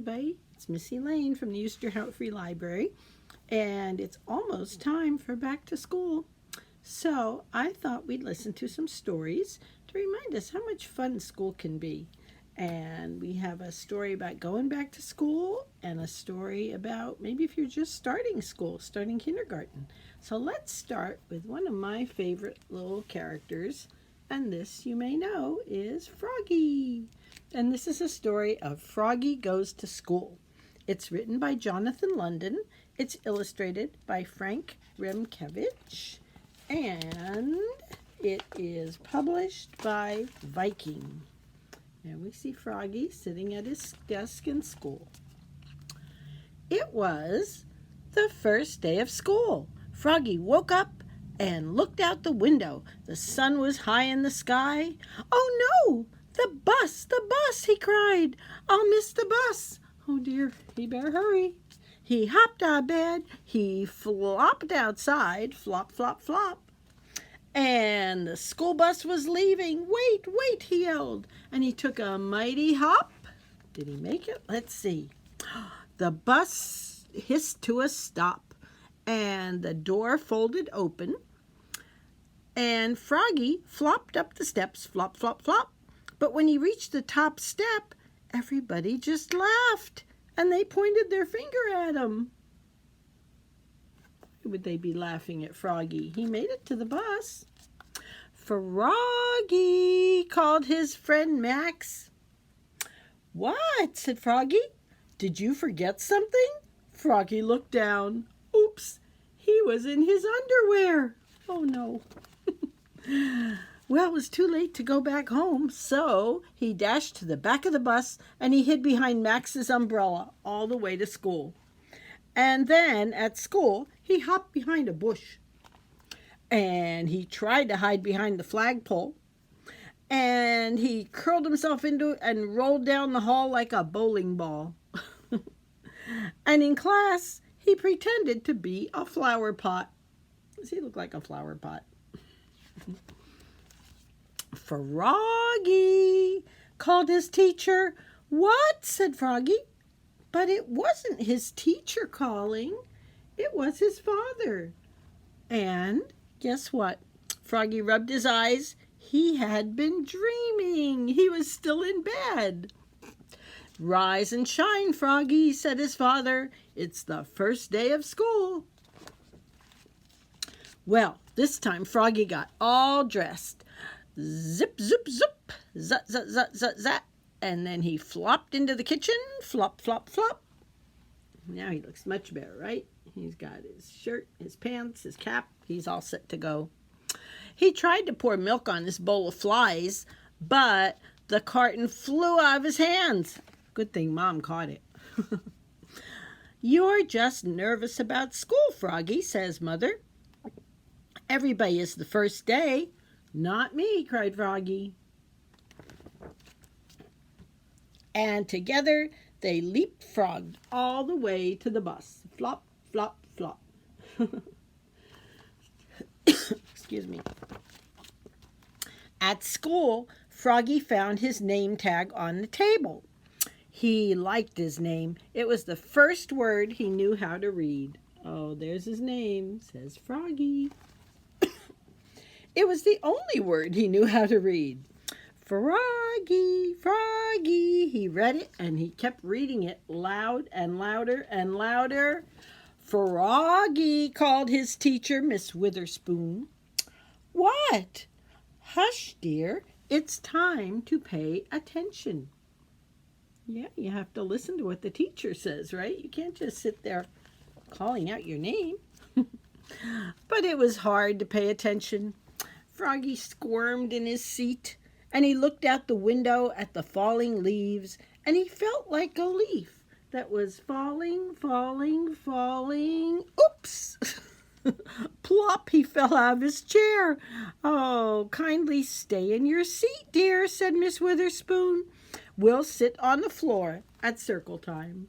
everybody. It's Missy Lane from the Easter Free Library, and it's almost time for back to school. So I thought we'd listen to some stories to remind us how much fun school can be. And we have a story about going back to school and a story about maybe if you're just starting school, starting kindergarten. So let's start with one of my favorite little characters, and this, you may know, is Froggy. And this is a story of Froggy Goes to School. It's written by Jonathan London. It's illustrated by Frank Remkevich. And it is published by Viking. And we see Froggy sitting at his desk in school. It was the first day of school. Froggy woke up and looked out the window. The sun was high in the sky. "Oh no! The bus! The bus!" he cried. "I'll miss the bus. Oh dear, he better hurry." He hopped out of bed. He flopped outside. Flop, flop, flop. And the school bus was leaving. "Wait, wait," he yelled. And he took a mighty hop. Did he make it? Let's see. The bus hissed to a stop. And the door folded open. And Froggy flopped up the steps. Flop, flop, flop. But when he reached the top step, everybody just laughed. And they pointed their finger at him. Why would they be laughing at Froggy? He made it to the bus. "Froggy," called his friend Max. "What?" said Froggy. "Did you forget something?" Froggy looked down. Oops, he was in his underwear. Oh no. Well, it was too late to go back home, so he dashed to the back of the bus and he hid behind Max's umbrella all the way to school. And then at school, he hopped behind a bush. And he tried to hide behind the flagpole. And he curled himself into it and rolled down the hall like a bowling ball. And in class, he pretended to be a flower pot. Does he look like a flower pot? "Froggy," called his teacher. "What?" said Froggy. But it wasn't his teacher calling. It was his father. And guess what? Froggy rubbed his eyes. He had been dreaming. He was still in bed. "Rise and shine, Froggy," said his father. "It's the first day of school." Well, this time Froggy got all dressed. Zip, zip, zip, zut, zut, zut, zut, zut. And then he flopped into the kitchen. Flop, flop, flop. Now he looks much better, right? He's got his shirt, his pants, his cap. He's all set to go. He tried to pour milk on this bowl of flies, but the carton flew out of his hands. Good thing Mom caught it. "You're just nervous about school, Froggy," says Mother. "Everybody is the first day." "Not me," cried Froggy. And together they leapfrogged all the way to the bus. Flop, flop, flop. Excuse me. At school, Froggy found his name tag on the table. He liked his name. It was the first word he knew how to read. Oh, there's his name, says Froggy. It was the only word he knew how to read. "Froggy, Froggy." He read it and he kept reading it loud and louder and louder. "Froggy," called his teacher, Miss Witherspoon. "What?" "Hush, dear. It's time to pay attention." Yeah, you have to listen to what the teacher says, right? You can't just sit there calling out your name. But it was hard to pay attention. Froggy squirmed in his seat, and he looked out the window at the falling leaves, and he felt like a leaf that was falling, falling, falling. Oops! Plop, he fell out of his chair. "Oh, kindly stay in your seat, dear," said Miss Witherspoon. "We'll sit on the floor at circle time."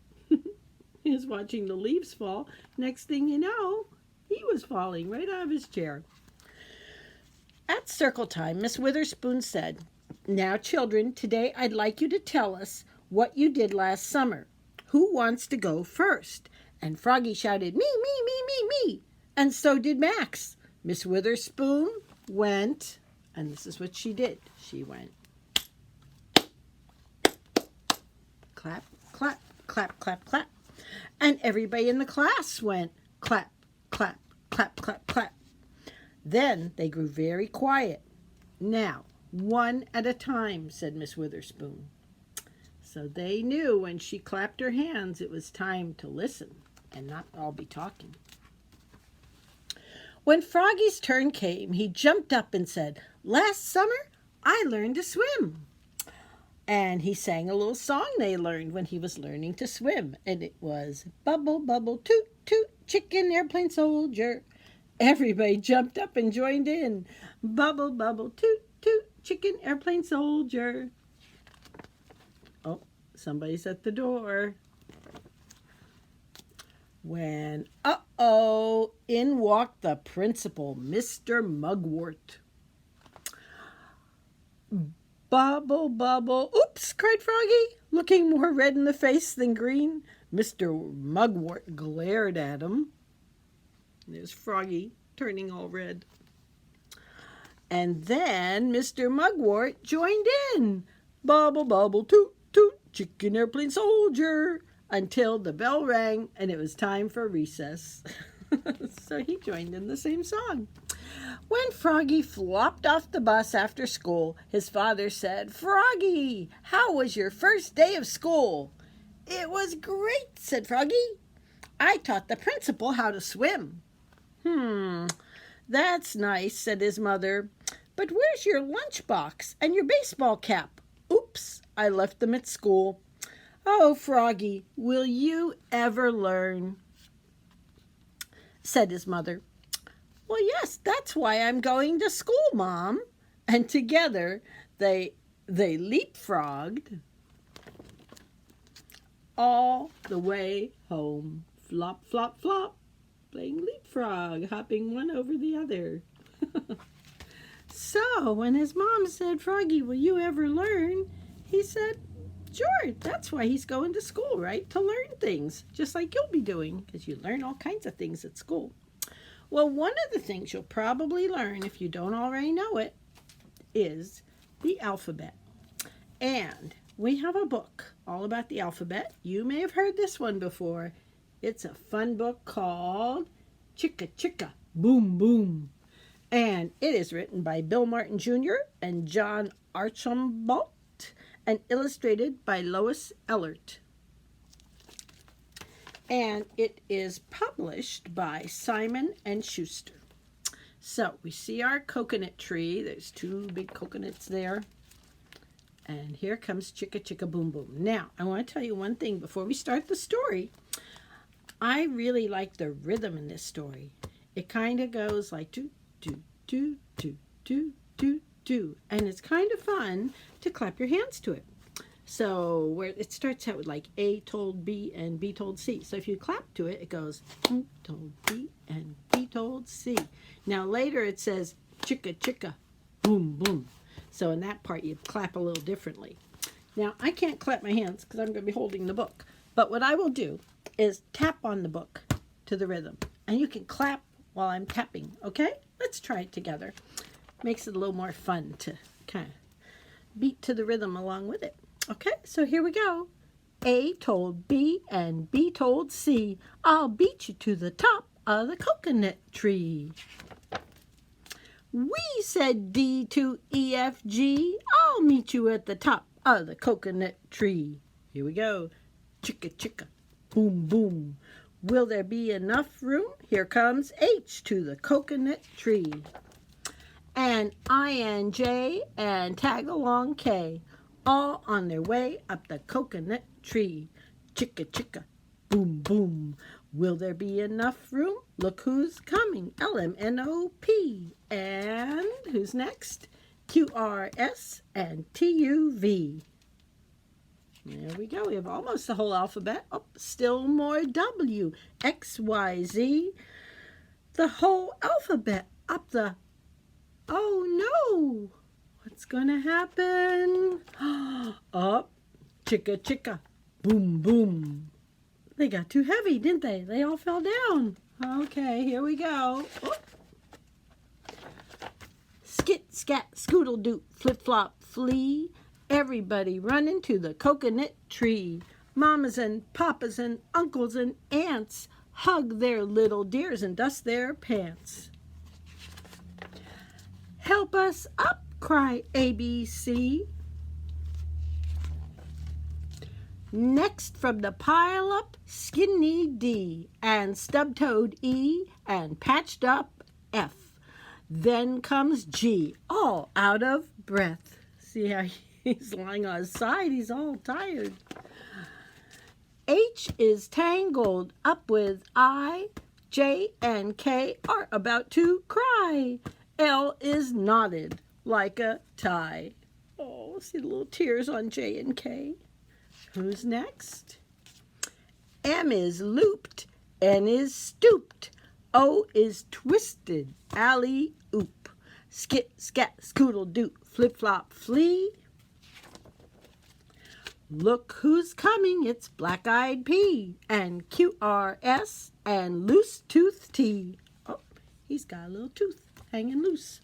He was watching the leaves fall. Next thing you know, he was falling right out of his chair. At circle time, Miss Witherspoon said, "Now, children, today I'd like you to tell us what you did last summer. Who wants to go first? And Froggy shouted, me, me, me, me, me. And so did Max. Miss Witherspoon went, and this is what she did. She went, clap, clap, clap, clap, clap. And everybody in the class went, clap, clap, clap, clap, clap. Then they grew very quiet. Now, one at a time, said Miss Witherspoon. So they knew when she clapped her hands it was time to listen and not all be talking. When Froggy's turn came, he jumped up and said, last summer I learned to swim. And he sang a little song they learned when he was learning to swim. And it was, bubble, bubble, toot, toot, chicken airplane soldier. Everybody jumped up and joined in. Bubble, bubble, toot, toot, chicken airplane soldier. Oh, somebody's at the door. When, in walked the principal, Mr. Mugwort. Bubble, bubble. Oops, cried Froggy, looking more red in the face than green. Mr. Mugwort glared at him. There's Froggy turning all red. And then Mr. Mugwort joined in. Bubble, bubble, toot, toot, chicken airplane soldier. Until the bell rang and it was time for recess. So he joined in the same song. When Froggy flopped off the bus after school, his father said, Froggy, how was your first day of school? It was great, said Froggy. I taught the principal how to swim. That's nice, said his mother. But where's your lunchbox and your baseball cap? Oops, I left them at school. Oh, Froggy, will you ever learn? Said his mother. Well, yes, that's why I'm going to school, Mom. And together they leapfrogged all the way home. Flop, flop, flop, playing leapfrog, hopping one over the other. So when his mom said, Froggy, will you ever learn? He said, sure, that's why he's going to school, right? To learn things, just like you'll be doing, because you learn all kinds of things at school. Well, one of the things you'll probably learn, if you don't already know it, is the alphabet. And we have a book all about the alphabet. You may have heard this one before. It's a fun book called Chicka Chicka Boom Boom. And it is written by Bill Martin Jr. and John Archambault and illustrated by Lois Ehlert. And it is published by Simon & Schuster. So we see our coconut tree. There's two big coconuts there. And here comes Chicka Chicka Boom Boom. Now, I want to tell you one thing before we start the story. I really like the rhythm in this story. It kind of goes like do, do, do, do, do, do, do. And it's kind of fun to clap your hands to it. So where it starts out with like A told B and B told C. So if you clap to it, it goes A told B and B told C. Now later it says chicka chicka boom boom. So in that part you clap a little differently. Now I can't clap my hands because I'm going to be holding the book. But what I will do is tap on the book to the rhythm. And you can clap while I'm tapping. Okay? Let's try it together. Makes it a little more fun to kind of beat to the rhythm along with it. Okay, so here we go. A told B and B told C, I'll beat you to the top of the coconut tree. We said D to E, F, G, I'll meet you at the top of the coconut tree. Here we go. Chicka chicka, boom boom. Will there be enough room? Here comes H to the coconut tree. And I and J and tag along K. All on their way up the coconut tree. Chicka chicka, boom boom. Will there be enough room? Look who's coming. LMNOP. And who's next? QRS and TUV. There we go. We have almost the whole alphabet. Oh, still more W. X, Y, Z. The whole alphabet up the... Oh no! What's going to happen? Up, chicka chicka, boom boom. They got too heavy, didn't they? They all fell down. Okay, here we go. Oh. Skit, scat, scoodle doot, flip flop, flee. Everybody running to the coconut tree. Mamas and papas and uncles and aunts hug their little dears and dust their pants. Help us up, cry ABC. Next from the pile up, skinny D and stub-toed E and patched up F. Then comes G, all out of breath. See how he's lying on his side? He's all tired. H is tangled up with I. J and K are about to cry. L is knotted like a tie. Oh, see the little tears on J and K. Who's next? M is looped. N is stooped. O is twisted. Alley-oop. Skit, scat, scoodle doot. Flip flop, flee. Look who's coming, it's Black-Eyed P and QRS and Loose Tooth T. Oh, he's got a little tooth hanging loose.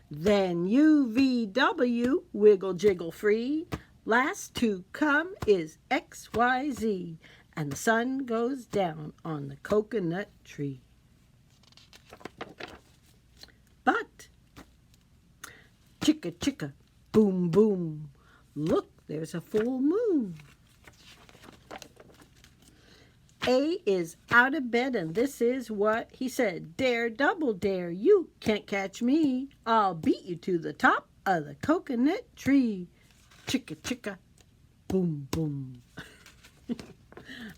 Then UVW, wiggle jiggle free. Last to come is XYZ, and the sun goes down on the coconut tree. But, chicka chicka, boom boom, look, there's a full moon. A is out of bed, and this is what he said. Dare, double dare, you can't catch me. I'll beat you to the top of the coconut tree. Chicka chicka, boom boom.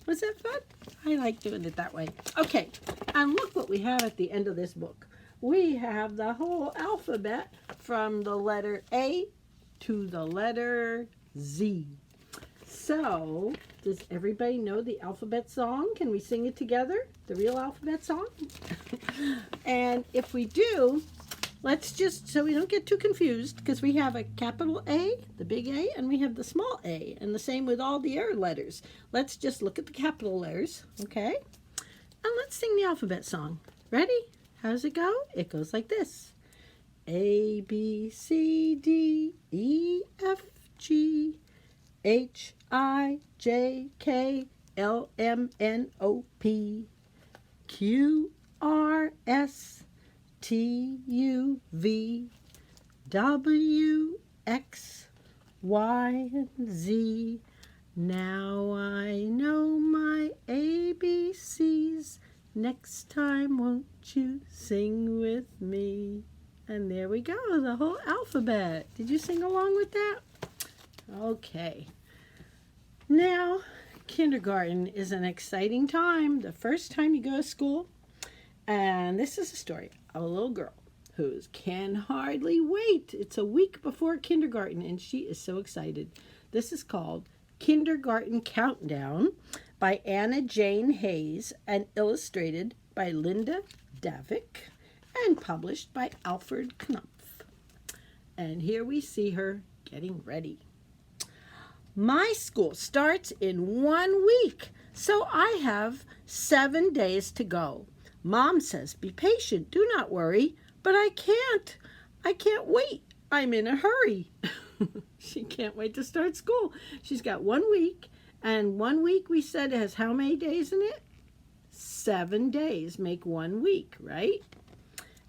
Was that fun? I like doing it that way. Okay, and look what we have at the end of this book. We have the whole alphabet from the letter A to the letter Z. So, does everybody know the alphabet song? Can we sing it together? The real alphabet song? And if we do, let's just, so we don't get too confused, because we have a capital A, the big A, and we have the small a, and the same with all the other letters. Let's just look at the capital letters, okay? And let's sing the alphabet song. Ready? How does it go? It goes like this. A, B, C, D, E, F, G, H, I, J, K, L, M, N, O, P, Q, R, S, T, U, V, W, X, Y, and Z. Now I know my ABCs. Next time, won't you sing with me? And there we go, the whole alphabet. Did you sing along with that? Okay. Now, kindergarten is an exciting time. The first time you go to school. And this is a story of a little girl who can hardly wait. It's a week before kindergarten, and she is so excited. This is called Kindergarten Countdown by Anna Jane Hayes and illustrated by Linda Davick and published by Alfred Knopf. And here we see her getting ready. My school starts in 1 week, so I have 7 days to go. Mom says, be patient, do not worry, but I can't wait. I'm in a hurry. She can't wait to start school. She's got 1 week, and 1 week we said has how many days in it? 7 days make 1 week, right?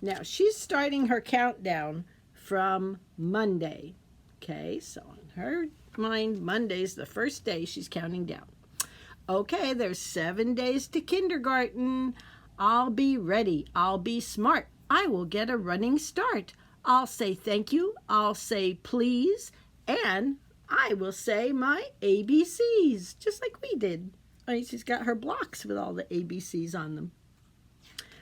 Now, she's starting her countdown from Monday. Okay, so in her mind, Monday's the first day she's counting down. Okay, there's 7 days to kindergarten. I'll be ready. I'll be smart. I will get a running start. I'll say thank you. I'll say please. And I will say my ABCs, just like we did. She's got her blocks with all the ABCs on them.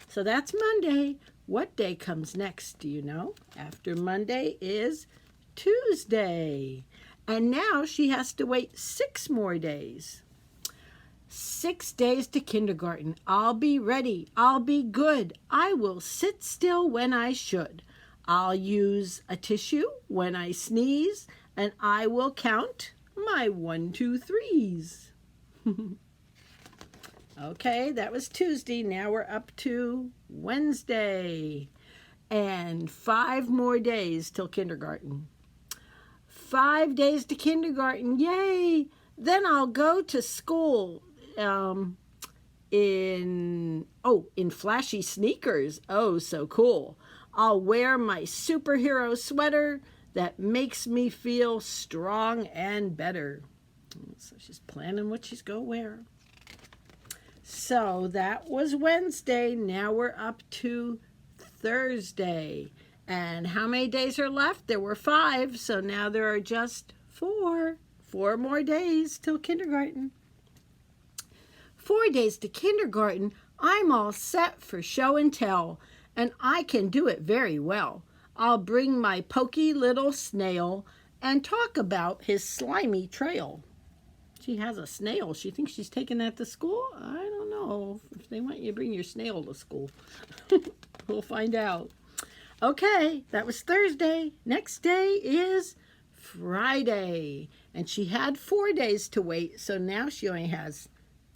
So that's Monday. What day comes next, do you know? After Monday is Tuesday. And now she has to wait 6 more days. 6 days to kindergarten. I'll be ready. I'll be good. I will sit still when I should. I'll use a tissue when I sneeze, and I will count my 1, 2, 3s. Okay, that was Tuesday. Now we're up to Wednesday. And 5 more days till kindergarten. 5 days to kindergarten. Yay! Then I'll go to school in flashy sneakers. Oh, so cool. I'll wear my superhero sweater that makes me feel strong and better. So she's planning what she's going to wear. So that was Wednesday. Now we're up to Thursday. And how many days are left? There were 5, so now there are just 4. 4 more days till kindergarten. 4 days to kindergarten. I'm all set for show and tell, and I can do it very well. I'll bring my pokey little snail and talk about his slimy trail. She has a snail. She thinks she's taking that to school. I don't know if they want you to bring your snail to school. We'll find out. Okay, that was Thursday. Next day is Friday. And she had 4 days to wait, so now she only has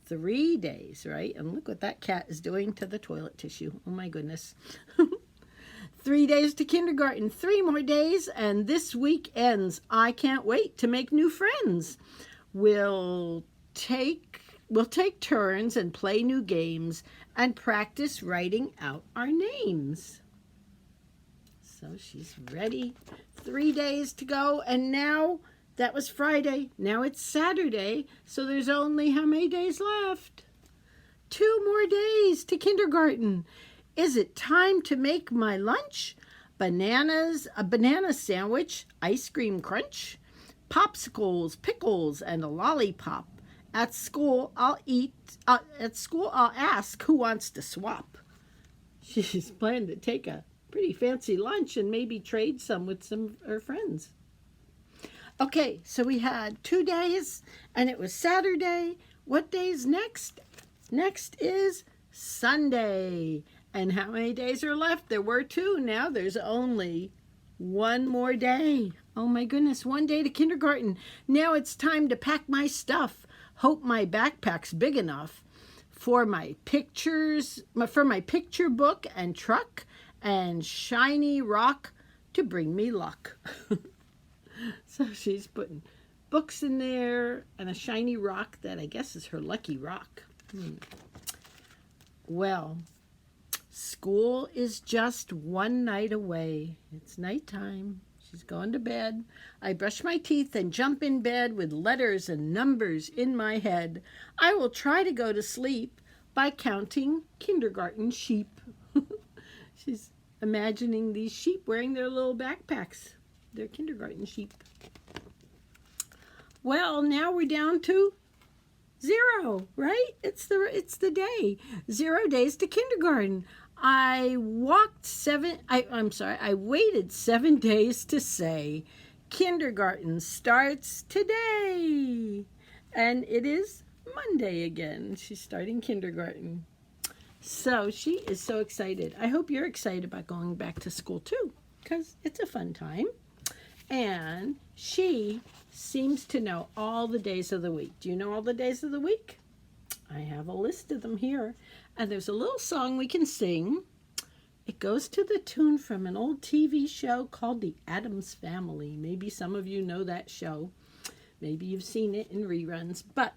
3 days, right? And look what that cat is doing to the toilet tissue. Oh my goodness. 3 days to kindergarten, 3 more days, and this week ends. I can't wait to make new friends. We'll take turns and play new games and practice writing out our names. So she's ready. 3 days to go, and now that was Friday. Now it's Saturday, so there's only how many days left? 2 more days to kindergarten. Is it time to make my lunch? Bananas, a banana sandwich, ice cream crunch, popsicles, pickles, and a lollipop. At school, I'll ask who wants to swap. She's planning to take a pretty fancy lunch and maybe trade some with some of her friends. Okay, so we had 2 days, and it was Saturday. What day's next? Next is Sunday. And how many days are left? There were 2. Now there's only 1 more day. Oh my goodness, 1 day to kindergarten. Now it's time to pack my stuff. Hope my backpack's big enough for my picture book and truck and shiny rock to bring me luck. So she's putting books in there and a shiny rock that I guess is her lucky rock. Well, school is just 1 night away. It's nighttime. She's going to bed. I brush my teeth and jump in bed with letters and numbers in my head. I will try to go to sleep by counting kindergarten sheep. She's imagining these sheep wearing their little backpacks. They're kindergarten sheep. Well, now we're down to 0, right? It's the day. 0 days to kindergarten. I waited 7 days to say kindergarten starts today. And it is Monday again. She's starting kindergarten. So she is so excited. I hope you're excited about going back to school too, because it's a fun time. And she seems to know all the days of the week. Do you know all the days of the week? I have a list of them here. And there's a little song we can sing. It goes to the tune from an old TV show called The Addams Family. Maybe some of you know that show. Maybe you've seen it in reruns. But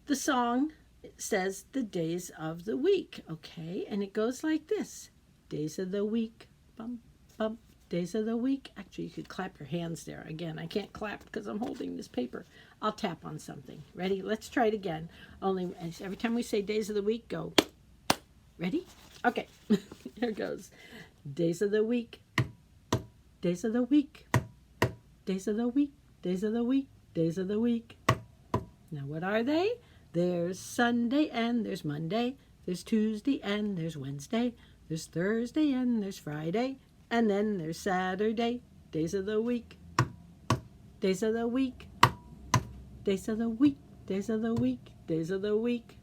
the song says the days of the week, okay? And it goes like this. Days of the week, bum, bum. Days of the week. Actually, you could clap your hands there. Again, I can't clap because I'm holding this paper. I'll tap on something. Ready? Let's try it again. Only every time we say days of the week, go. Ready? Okay. Here goes. Days of the week. Days of the week. Days of the week. Days of the week. Days of the week. Now, what are they? There's Sunday and there's Monday. There's Tuesday and there's Wednesday. There's Thursday and there's Friday. And then there's Saturday. Days of the week. Days of the week. Days of the week. Days of the week. Days of the week.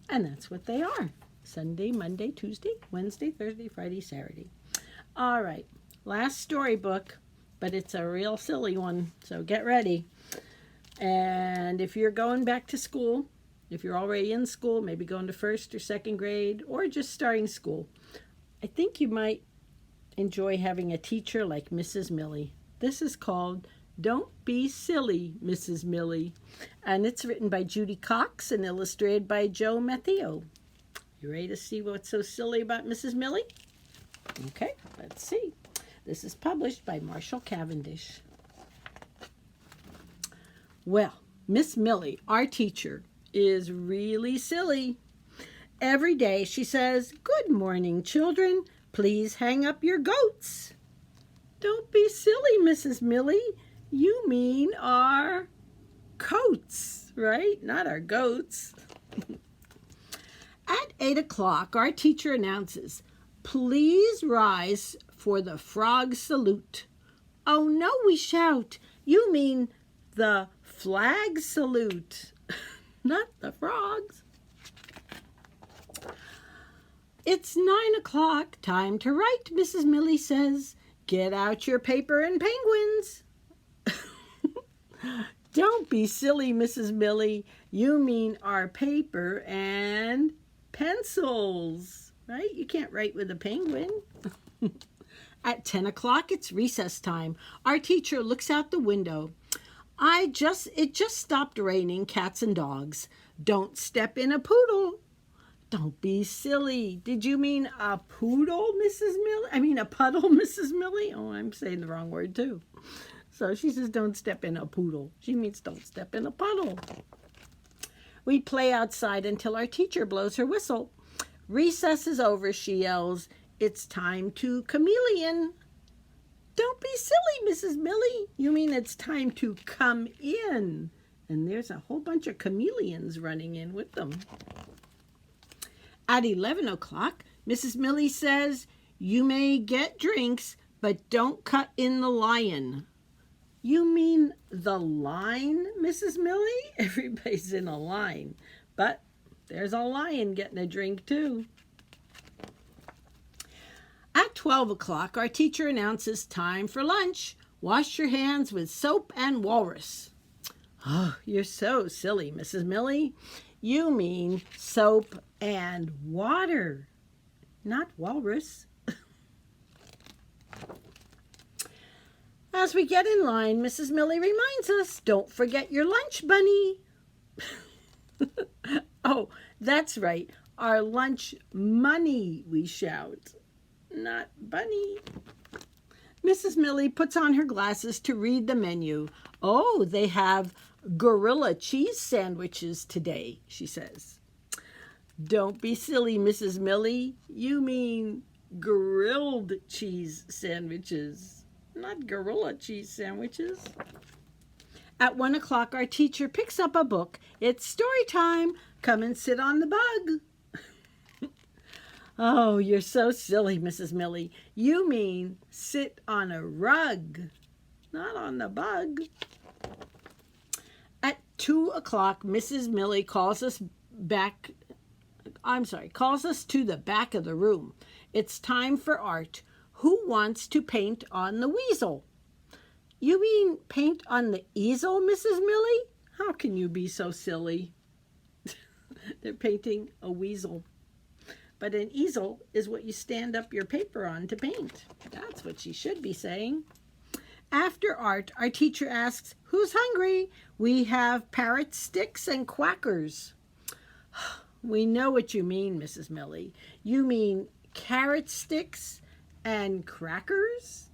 And that's what they are. Sunday, Monday, Tuesday, Wednesday, Thursday, Friday, Saturday. All right. Last storybook, but it's a real silly one, so get ready. And if you're going back to school, if you're already in school, maybe going to first or second grade, or just starting school, I think you might enjoy having a teacher like Mrs. Millie. This is called Don't Be Silly, Mrs. Millie. And it's written by Judy Cox and illustrated by Joe Matheo. You ready to see what's so silly about Mrs. Millie? Okay, let's see. This is published by Marshall Cavendish. Well, Miss Millie, our teacher, is really silly. Every day she says, "Good morning, children. Please hang up your goats." Don't be silly, Mrs. Millie. You mean our coats, right? Not our goats. At 8 o'clock, our teacher announces, "Please rise for the frog salute." Oh no, we shout. You mean the flag salute, not the frogs. It's 9 o'clock. Time to write, Mrs. Millie says. Get out your paper and penguins. Don't be silly, Mrs. Millie. You mean our paper and pencils, right? You can't write with a penguin. At 10 o'clock, it's recess time. Our teacher looks out the window. It just stopped raining cats and dogs. Don't step in a poodle. Don't be silly. Did you mean a poodle, Mrs. Millie? I mean a puddle, Mrs. Millie? Oh, I'm saying the wrong word too. So she says don't step in a poodle. She means don't step in a puddle. We play outside until our teacher blows her whistle. Recess is over, she yells. It's time to chameleon. Don't be silly, Mrs. Millie. You mean it's time to come in. And there's a whole bunch of chameleons running in with them. At 11 o'clock, Mrs. Millie says, you may get drinks, but don't cut in the lion. You mean the line, Mrs. Millie? Everybody's in a line, but there's a lion getting a drink too. At 12 o'clock, our teacher announces time for lunch. Wash your hands with soap and walrus. Oh, you're so silly, Mrs. Millie. You mean soap and water, not walrus. As we get in line, Mrs. Millie reminds us, don't forget your lunch, bunny. Oh, that's right. Our lunch money, we shout, not bunny. Mrs. Millie puts on her glasses to read the menu. Oh, they have gorilla cheese sandwiches today, she says. Don't be silly, Mrs. Millie. You mean grilled cheese sandwiches, not gorilla cheese sandwiches. At 1 o'clock, our teacher picks up a book. It's story time. Come and sit on the bug. Oh, you're so silly, Mrs. Millie. You mean sit on a rug, not on the bug. At 2 o'clock, Mrs. Millie calls us to the back of the room. It's time for art. Who wants to paint on the weasel? You mean paint on the easel, Mrs. Millie? How can you be so silly? They're painting a weasel. But an easel is what you stand up your paper on to paint. That's what she should be saying. After art, our teacher asks, who's hungry? We have parrot sticks and quackers. We know what you mean, Mrs. Millie. You mean carrot sticks and crackers?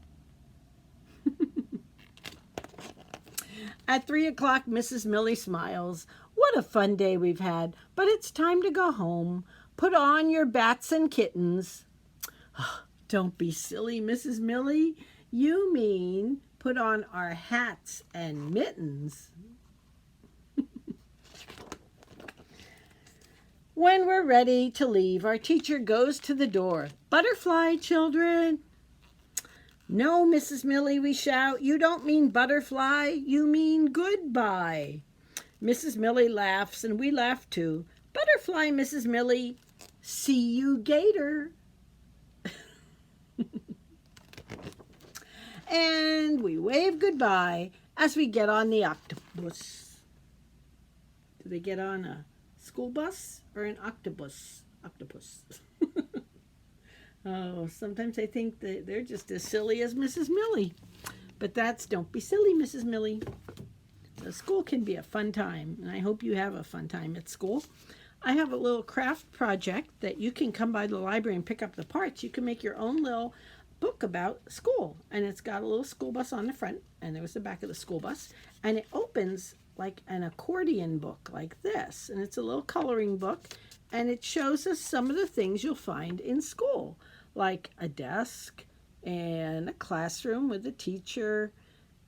At 3 o'clock, Mrs. Millie smiles. What a fun day we've had, but it's time to go home. Put on your bats and kittens. Don't be silly, Mrs. Millie. You mean put on our hats and mittens. When we're ready to leave, our teacher goes to the door. Butterfly, children. No, Mrs. Millie, we shout. You don't mean butterfly. You mean goodbye. Mrs. Millie laughs, and we laugh too. Butterfly, Mrs. Millie. See you, gator. And we wave goodbye as we get on the octopus. Do they get on a school bus or an octopus? Octopus. Oh, sometimes I think that they're just as silly as Mrs. Millie. But don't be silly, Mrs. Millie. So school can be a fun time, and I hope you have a fun time at school. I have a little craft project that you can come by the library and pick up the parts. You can make your own little book about school, and it's got a little school bus on the front, and there's the back of the school bus, and it opens like an accordion book like this, and it's a little coloring book, and it shows us some of the things you'll find in school, like a desk and a classroom with a teacher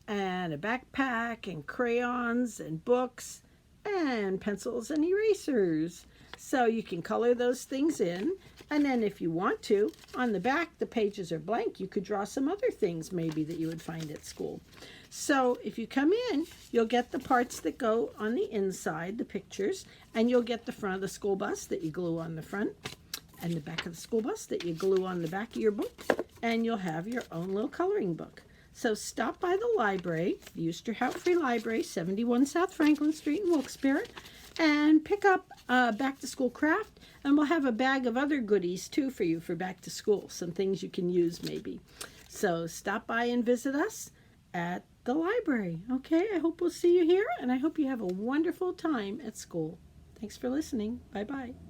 and a backpack and crayons and books and pencils and erasers. So you can color those things in, and then if you want to, on the back the pages are blank. You could draw some other things maybe that you would find at school. So if you come in, you'll get the parts that go on the inside, the pictures, and you'll get the front of the school bus that you glue on the front, and the back of the school bus that you glue on the back of your book, and you'll have your own little coloring book. So stop by the library, the Easter Hout Free Library, 71 South Franklin Street in Wilkes-Barre, and pick up a back-to-school craft, and we'll have a bag of other goodies too for you for back to school, some things you can use maybe. So stop by and visit us at the library. Okay, I hope we'll see you here, and I hope you have a wonderful time at school. Thanks for listening. Bye-bye.